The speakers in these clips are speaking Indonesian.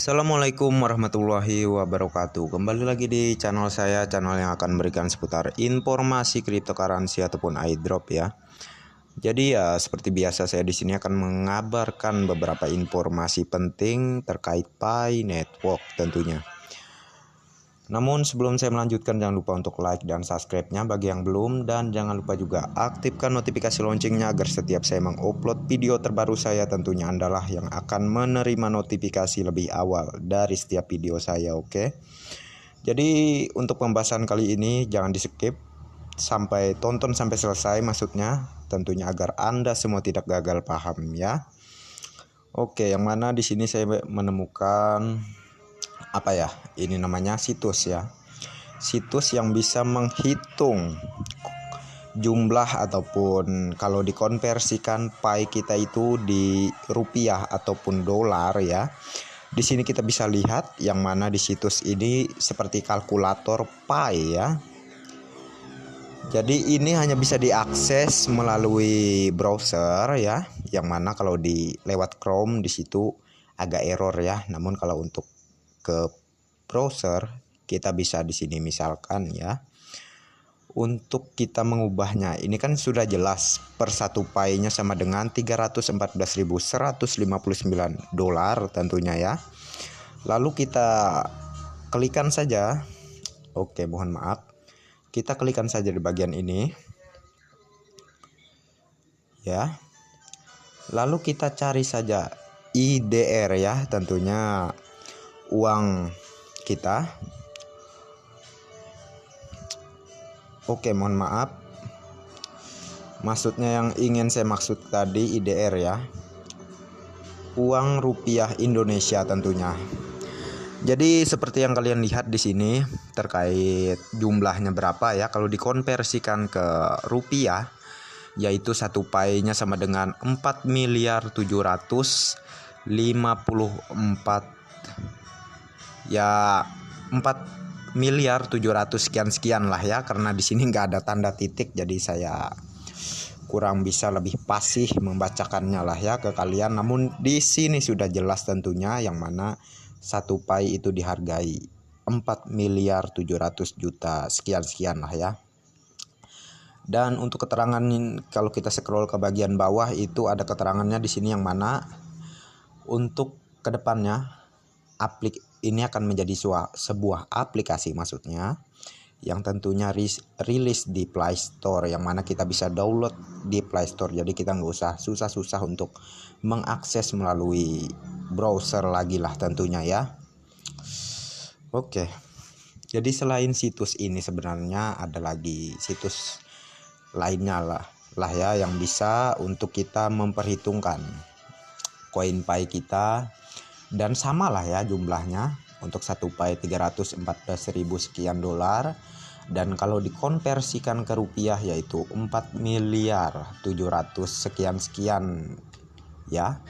Assalamualaikum warahmatullahi wabarakatuh. Kembali lagi di channel saya, channel yang akan memberikan seputar informasi cryptocurrency ataupun airdrop ya. Jadi ya seperti biasa saya di sini akan mengabarkan beberapa informasi penting terkait Pi Network tentunya. Namun sebelum saya melanjutkan, jangan lupa untuk like dan subscribe-nya bagi yang belum, dan jangan lupa juga aktifkan notifikasi loncengnya agar setiap saya mengupload video terbaru saya tentunya Andalah yang akan menerima notifikasi lebih awal dari setiap video saya, oke? Jadi untuk pembahasan kali ini jangan di skip, sampai tonton sampai selesai maksudnya, tentunya agar Anda semua tidak gagal paham ya. Oke, yang mana di sini saya menemukan apa ya, ini namanya situs ya, situs yang bisa menghitung jumlah ataupun kalau dikonversikan Pi kita itu di rupiah ataupun dolar ya. Di sini kita bisa lihat yang mana di situs ini seperti kalkulator Pi ya. Jadi ini hanya bisa diakses melalui browser ya, yang mana kalau di lewat Chrome di situ agak error ya. Namun kalau untuk ke browser kita bisa di sini misalkan ya, untuk kita mengubahnya ini kan sudah jelas per satu Pi-nya sama dengan 314.159 dolar tentunya ya. Lalu kita klikkan saja, oke mohon maaf, kita klikkan saja di bagian ini ya. Lalu kita cari saja IDR ya, tentunya uang kita. Oke mohon maaf, maksudnya yang ingin saya maksud tadi IDR ya, uang rupiah Indonesia tentunya. Jadi seperti yang kalian lihat di sini terkait jumlahnya berapa ya, kalau dikonversikan ke rupiah yaitu satu Pi-nya sama dengan 4.754 ya, 4.700 sekian lah ya, karena di sini nggak ada tanda titik jadi saya kurang bisa lebih fasih membacakannya lah ya ke kalian. Namun di sini sudah jelas tentunya yang mana satu Pi itu dihargai 4.700.000.000 sekian lah ya. Dan untuk keterangan kalau kita scroll ke bagian bawah itu ada keterangannya di sini yang mana untuk kedepannya ini akan menjadi sebuah aplikasi maksudnya yang tentunya rilis di Play Store, yang mana kita bisa download di Play Store. Jadi kita nggak usah susah-susah untuk mengakses melalui browser lagi lah tentunya ya. Oke, jadi selain situs ini sebenarnya ada lagi situs lainnya lah ya yang bisa untuk kita memperhitungkan koin Pi kita, dan sama lah ya jumlahnya. Untuk satu Pi 314.000 sekian dolar, dan kalau dikonversikan ke rupiah yaitu 4.700 sekian ya.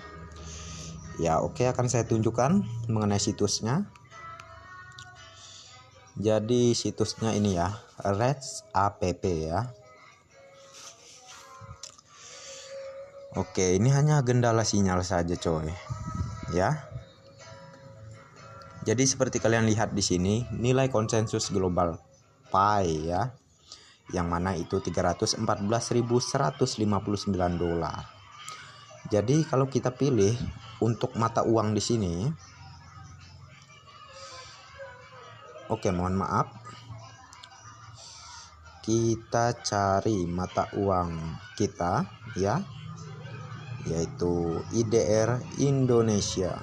Ya oke, akan saya tunjukkan mengenai situsnya. Jadi situsnya ini ya, Reds app ya. Oke, ini hanya kendala sinyal saja coy ya. Jadi seperti kalian lihat di sini nilai konsensus global Pi ya, yang mana itu 314.159 dolar. Jadi kalau kita pilih untuk mata uang di sini, oke mohon maaf, kita cari mata uang kita ya, yaitu IDR Indonesia.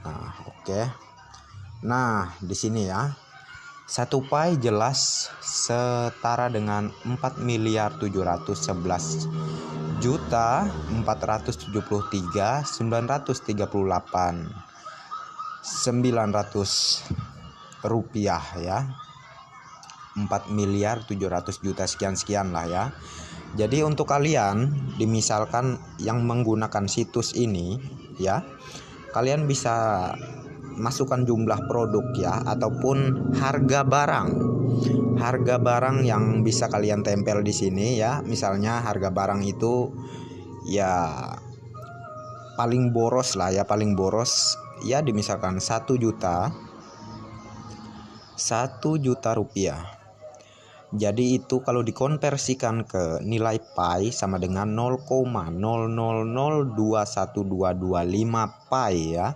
Nah, oke. Nah, di sini ya. Satu Pi jelas setara dengan 4.473.938.900 rupiah ya. 4.700.000.000 sekian lah ya. Jadi untuk kalian misalkan yang menggunakan situs ini ya, kalian bisa masukkan jumlah produk ya, ataupun harga barang yang bisa kalian tempel di sini ya. Misalnya harga barang itu ya paling boros lah ya, paling boros ya dimisalkan 1 juta rupiah. Jadi itu kalau dikonversikan ke nilai pi sama dengan 0,000212225 pi ya.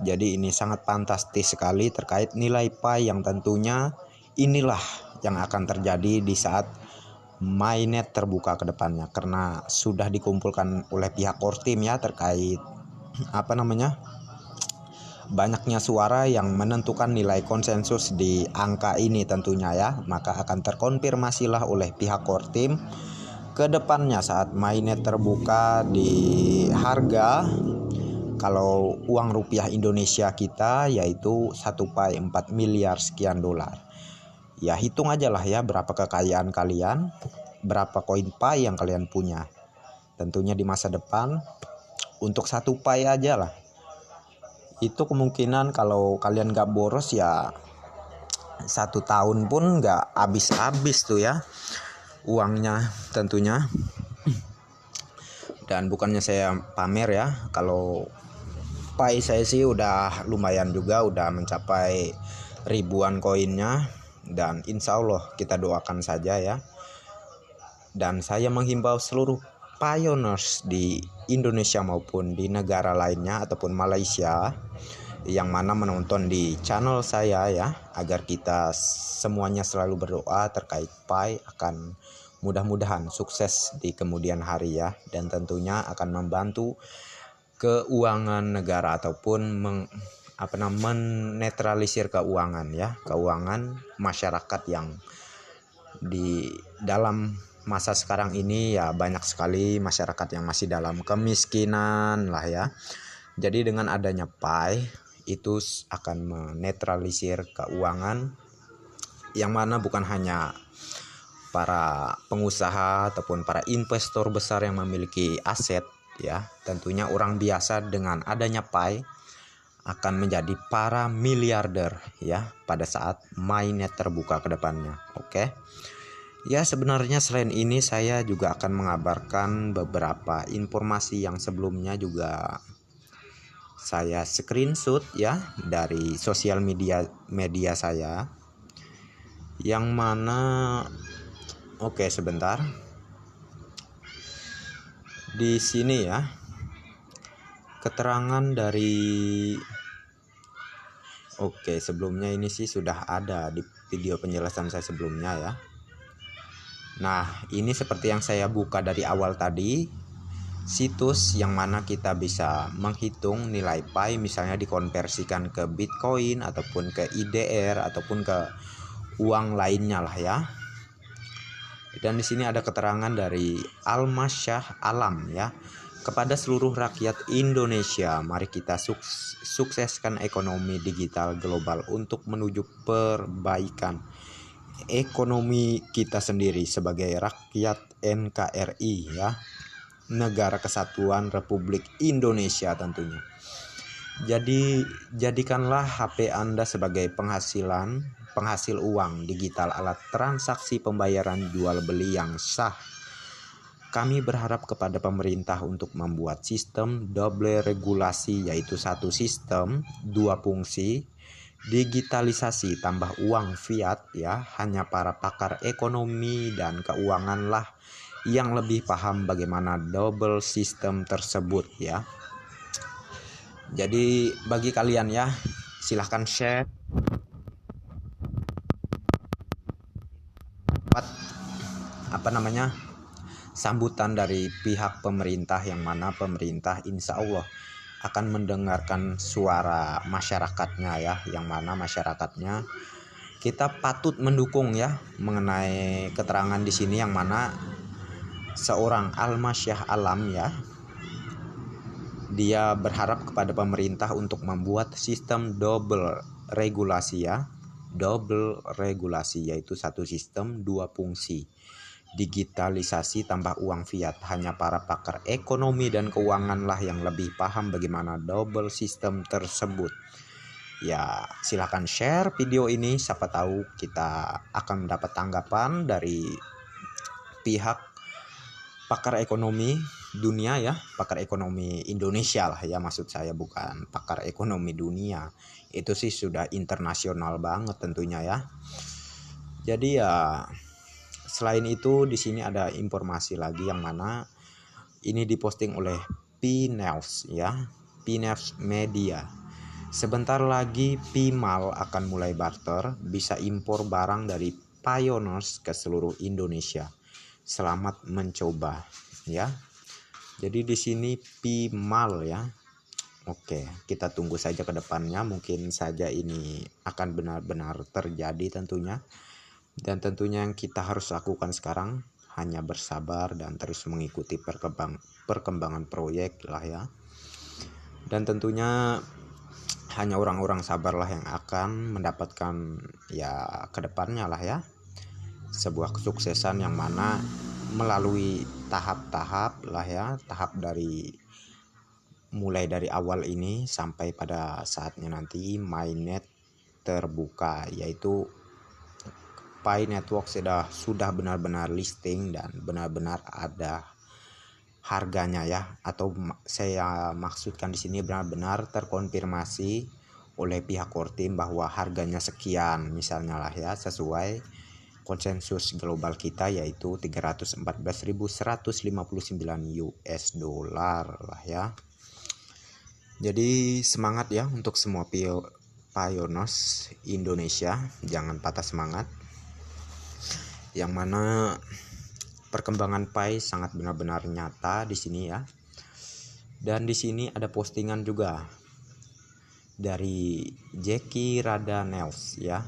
Jadi ini sangat fantastis sekali terkait nilai pi yang tentunya inilah yang akan terjadi di saat mainnet terbuka ke depannya, karena sudah dikumpulkan oleh pihak core team ya terkait banyaknya suara yang menentukan nilai konsensus di angka ini tentunya ya, maka akan terkonfirmasilah oleh pihak core team ke depannya saat mainnet terbuka di harga kalau uang rupiah Indonesia kita yaitu 1 pi 4 miliar sekian dolar. Ya hitung aja lah ya berapa kekayaan kalian, berapa koin pi yang kalian punya. Tentunya di masa depan untuk 1 pi aja lah. Itu kemungkinan kalau kalian gak boros ya 1 tahun pun gak habis-habis tuh ya uangnya tentunya. Dan bukannya saya pamer ya, kalau pi saya sih udah lumayan juga, udah mencapai ribuan koinnya. Dan insya Allah kita doakan saja ya. Dan saya menghimbau seluruh pioneers di Indonesia maupun di negara lainnya ataupun Malaysia yang mana menonton di channel saya ya, agar kita semuanya selalu berdoa terkait pi akan mudah-mudahan sukses di kemudian hari ya, dan tentunya akan membantu keuangan negara ataupun menetralisir keuangan ya, keuangan masyarakat yang di dalam masa sekarang ini ya banyak sekali masyarakat yang masih dalam kemiskinan lah ya. Jadi dengan adanya pi itu akan menetralisir keuangan yang mana bukan hanya para pengusaha ataupun para investor besar yang memiliki aset ya, tentunya orang biasa dengan adanya pi akan menjadi para miliarder ya pada saat mainnet terbuka ke depannya. Oke. Ya sebenarnya selain ini saya juga akan mengabarkan beberapa informasi yang sebelumnya juga saya screenshot ya dari sosial media saya, yang mana sebentar di sini ya, keterangan dari sebelumnya ini sih sudah ada di video penjelasan saya sebelumnya ya. Nah ini seperti yang saya buka dari awal tadi, situs yang mana kita bisa menghitung nilai pi misalnya dikonversikan ke Bitcoin ataupun ke IDR ataupun ke uang lainnya lah ya. Dan di sini ada keterangan dari Almasyah Alam ya. Kepada seluruh rakyat Indonesia, mari kita sukseskan ekonomi digital global untuk menuju perbaikan ekonomi kita sendiri sebagai rakyat NKRI ya, Negara Kesatuan Republik Indonesia tentunya. Jadi jadikanlah HP Anda sebagai penghasil uang digital, alat transaksi pembayaran jual beli yang sah. Kami berharap kepada pemerintah untuk membuat sistem double regulasi, yaitu satu sistem dua fungsi, digitalisasi tambah uang fiat ya. Hanya para pakar ekonomi dan keuangan lah yang lebih paham bagaimana double sistem tersebut ya. Jadi bagi kalian ya, silahkan share sambutan dari pihak pemerintah, yang mana pemerintah insya Allah akan mendengarkan suara masyarakatnya ya, yang mana masyarakatnya kita patut mendukung ya mengenai keterangan di sini, yang mana seorang Almasyah Alam ya, dia berharap kepada pemerintah untuk membuat sistem double regulasi ya, double regulasi yaitu satu sistem dua fungsi, digitalisasi tambah uang fiat. Hanya para pakar ekonomi dan keuangan lah yang lebih paham bagaimana double sistem tersebut. Ya silahkan share video ini, siapa tahu kita akan mendapat tanggapan dari pihak pakar ekonomi dunia ya, pakar ekonomi Indonesia lah ya, maksud saya bukan pakar ekonomi dunia. Itu sih sudah internasional banget tentunya ya. Jadi ya selain itu di sini ada informasi lagi yang mana ini diposting oleh PNews ya, PNews Media. Sebentar lagi Pimal akan mulai barter, bisa impor barang dari Pioneers ke seluruh Indonesia. Selamat mencoba ya. Jadi di sini Pimal ya. Oke, kita tunggu saja ke depannya, mungkin saja ini akan benar-benar terjadi tentunya. Dan tentunya yang kita harus lakukan sekarang hanya bersabar dan terus mengikuti perkembangan proyek lah ya. Dan tentunya hanya orang-orang sabarlah yang akan mendapatkan ya kedepannya lah ya sebuah kesuksesan yang mana melalui tahap-tahap lah ya, tahap dari mulai dari awal ini sampai pada saatnya nanti mainnet terbuka, yaitu Pi Network sudah benar-benar listing dan benar-benar ada harganya ya, atau saya maksudkan di sini benar-benar terkonfirmasi oleh pihak core team bahwa harganya sekian misalnya lah ya, sesuai konsensus global kita yaitu 314.159 US dollar lah ya. Jadi semangat ya untuk semua pioneers Indonesia, jangan patah semangat. Yang mana perkembangan Pi sangat benar-benar nyata di sini ya. Dan di sini ada postingan juga dari Jackie Radanels ya.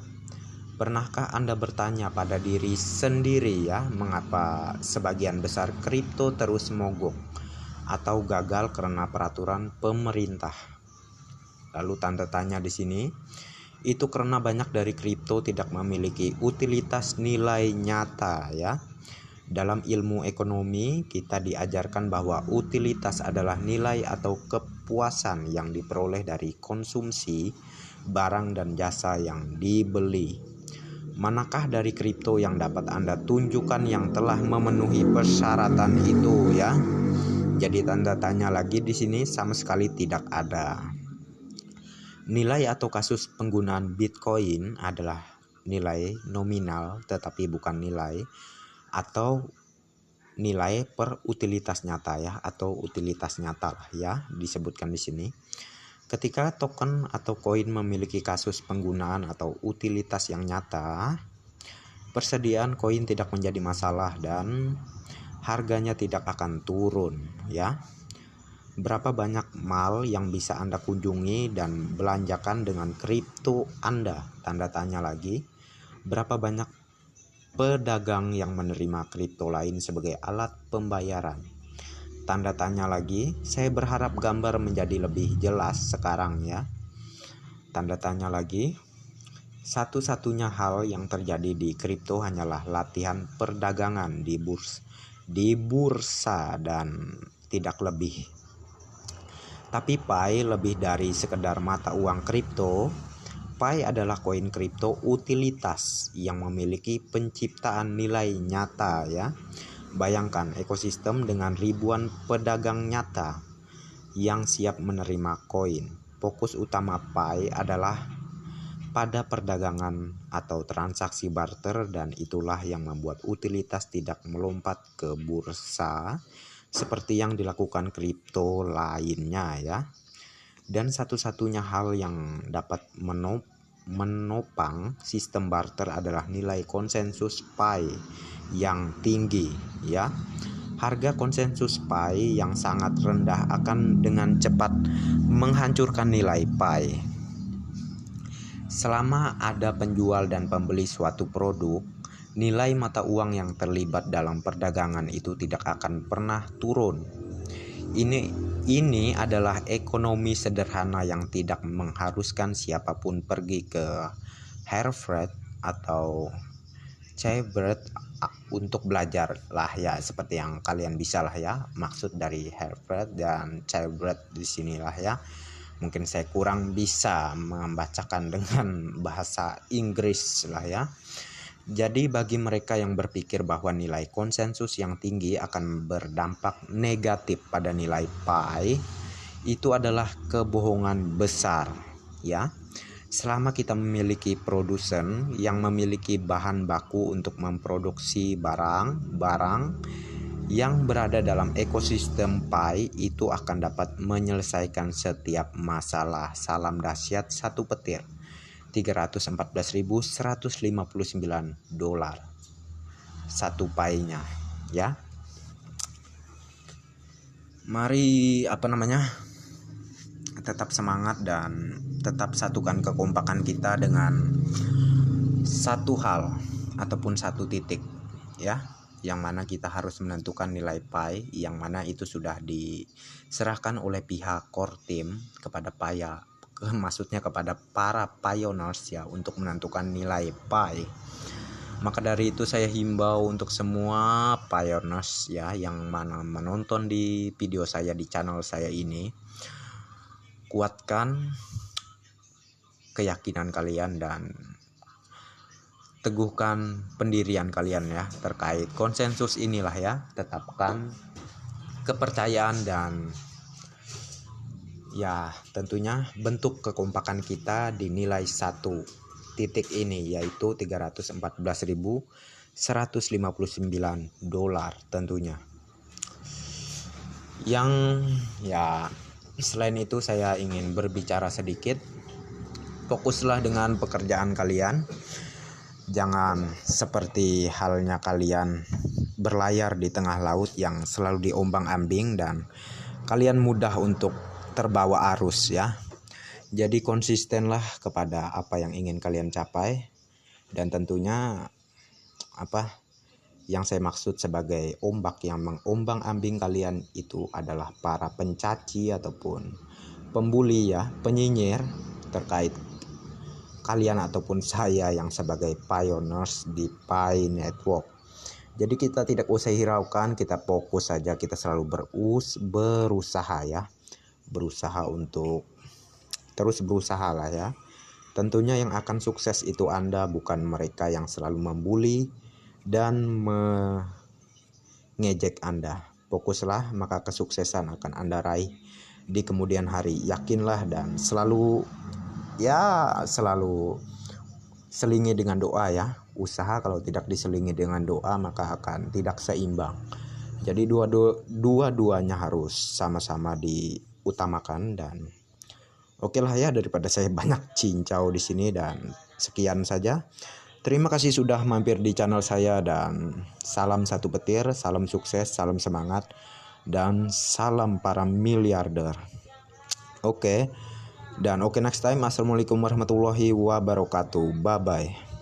Pernahkah Anda bertanya pada diri sendiri ya, mengapa sebagian besar kripto terus mogok atau gagal karena peraturan pemerintah? Lalu tanda tanya di sini, itu karena banyak dari kripto tidak memiliki utilitas nilai nyata ya. Dalam ilmu ekonomi kita diajarkan bahwa utilitas adalah nilai atau kepuasan yang diperoleh dari konsumsi barang dan jasa yang dibeli. Manakah dari kripto yang dapat Anda tunjukkan yang telah memenuhi persyaratan itu ya? Jadi tanda tanya lagi di sini, sama sekali tidak ada. Nilai atau kasus penggunaan Bitcoin adalah nilai nominal tetapi bukan nilai, atau nilai per utilitas nyata ya, atau utilitas nyata lah ya disebutkan di sini. Ketika token atau koin memiliki kasus penggunaan atau utilitas yang nyata, persediaan koin tidak menjadi masalah dan harganya tidak akan turun ya. Berapa banyak mall yang bisa Anda kunjungi dan belanjakan dengan kripto Anda? Tanda tanya lagi. Berapa banyak pedagang yang menerima kripto lain sebagai alat pembayaran? Tanda tanya lagi. Saya berharap gambar menjadi lebih jelas sekarang ya. Tanda tanya lagi. Satu-satunya hal yang terjadi di kripto hanyalah latihan perdagangan di bursa dan tidak lebih. Tapi Pi lebih dari sekedar mata uang kripto. Pi adalah koin kripto utilitas yang memiliki penciptaan nilai nyata ya. Bayangkan ekosistem dengan ribuan pedagang nyata yang siap menerima koin. Fokus utama Pi adalah pada perdagangan atau transaksi barter, dan itulah yang membuat utilitas tidak melompat ke bursa seperti yang dilakukan kripto lainnya ya. Dan satu-satunya hal yang dapat menopang sistem barter adalah nilai konsensus Pi yang tinggi ya. Harga konsensus Pi yang sangat rendah akan dengan cepat menghancurkan nilai Pi. Selama ada penjual dan pembeli suatu produk, nilai mata uang yang terlibat dalam perdagangan itu tidak akan pernah turun. Ini adalah ekonomi sederhana yang tidak mengharuskan siapapun pergi ke Harvard atau Harvard untuk belajar lah ya, seperti yang kalian bisa lah ya. Maksud dari Harvard dan Harvard di sinilah ya. Mungkin saya kurang bisa membacakan dengan bahasa Inggris lah ya. Jadi bagi mereka yang berpikir bahwa nilai konsensus yang tinggi akan berdampak negatif pada nilai pi, itu adalah kebohongan besar, ya. Selama kita memiliki produsen yang memiliki bahan baku untuk memproduksi barang yang berada dalam ekosistem pi, itu akan dapat menyelesaikan setiap masalah. Salam dahsyat satu petir. $314.159 satu pi-nya, ya. Mari tetap semangat dan tetap satukan kekompakan kita dengan satu hal ataupun satu titik, ya, yang mana kita harus menentukan nilai pi, yang mana itu sudah diserahkan oleh pihak core team kepada maksudnya kepada para pioneers, ya, untuk menentukan nilai pi. Maka dari itu saya himbau untuk semua pioneers, ya, yang mana menonton di video saya di channel saya ini, kuatkan keyakinan kalian dan teguhkan pendirian kalian, ya, terkait konsensus inilah, ya. Tetapkan kepercayaan dan, ya, tentunya bentuk kekompakan kita di nilai satu titik ini, yaitu $314.159 tentunya. Yang, ya, selain itu saya ingin berbicara sedikit. Fokuslah dengan pekerjaan kalian. Jangan seperti halnya kalian berlayar di tengah laut yang selalu diombang-ambing dan kalian mudah untuk terbawa arus, ya. Jadi konsistenlah kepada apa yang ingin kalian capai, dan tentunya yang saya maksud sebagai ombak yang mengombang-ambing kalian itu adalah para pencaci ataupun pembuli, ya, penyinyir terkait kalian ataupun saya yang sebagai pioneers di Pi Network. Jadi kita tidak usah hiraukan, kita fokus saja, kita selalu berusaha, ya. Berusaha untuk terus berusaha lah, ya. Tentunya yang akan sukses itu Anda, bukan mereka yang selalu membuli dan mengejek Anda. Fokuslah, maka kesuksesan akan Anda raih di kemudian hari. Yakinlah dan selalu selingi dengan doa, ya. Usaha kalau tidak diselingi dengan doa maka akan tidak seimbang. Jadi dua-duanya harus sama-sama diutamakan. Dan oke lah, ya, daripada saya banyak cincau di sini, dan sekian saja. Terima kasih sudah mampir di channel saya, dan salam satu petir, salam sukses, salam semangat, dan salam para miliarder. Oke. Dan next time. Assalamualaikum warahmatullahi wabarakatuh. Bye bye.